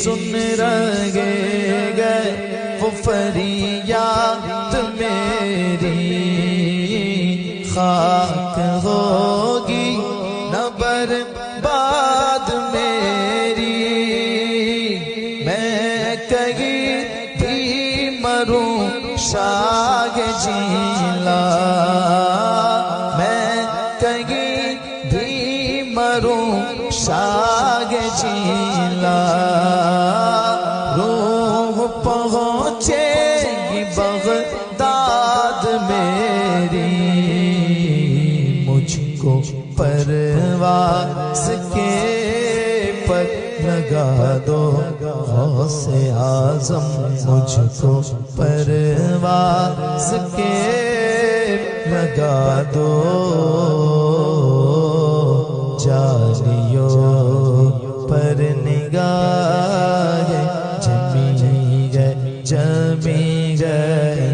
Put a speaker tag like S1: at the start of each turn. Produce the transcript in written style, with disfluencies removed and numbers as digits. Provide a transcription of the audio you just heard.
S1: سن رہے گئے وہ فریاد میری، خاک ہوگی نہ برباد میری، میں کہیں بھی مروں شاگ جیلا، میں کہیں بھی مروں شاگ جیلا، روح پہنچے گی بغداد میری، مجھ کو پرواز کے پر لگا دو غوث اعظم، مجھ کو پرواز کے لگا دو، جالیوں پر نگاہ جمی گئے